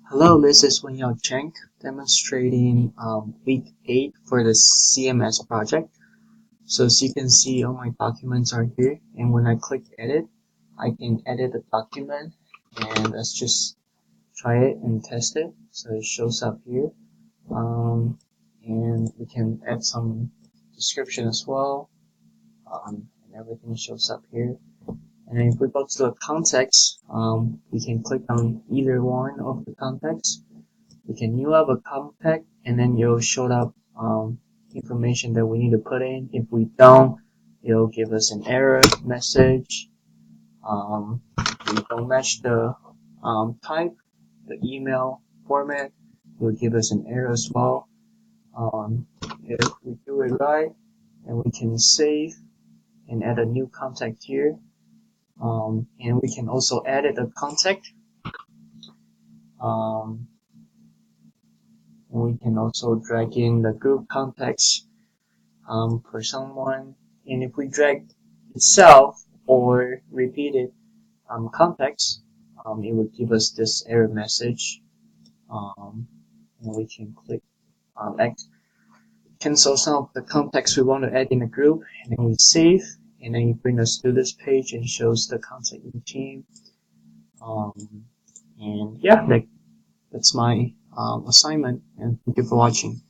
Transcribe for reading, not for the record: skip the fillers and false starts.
Hello, this is Wenyao Cheng demonstrating week 8 for the CMS project. So as you can see, all my documents are here, and when I click edit, I can edit the document, and let's just try it and test it. So it shows up here, and we can add some description as well, and everything shows up here. And if we go to the context, we can click on either one of the contexts. We can new up a contact, and then it'll show up information that we need to put in. If we don't, it'll give us an error message. If we don't match the type, the email format, it'll give us an error as well. If we do it right, and we can save and add a new contact here. And we can also edit a contact. And we can also drag in the group context for someone. And if we drag itself or repeated context, it will give us this error message. And we can click cancel some of the context we want to add in a group, and then we save, and then it brings us to this page and shows the contact in the team. And yeah, that's my assignment, and thank you for watching.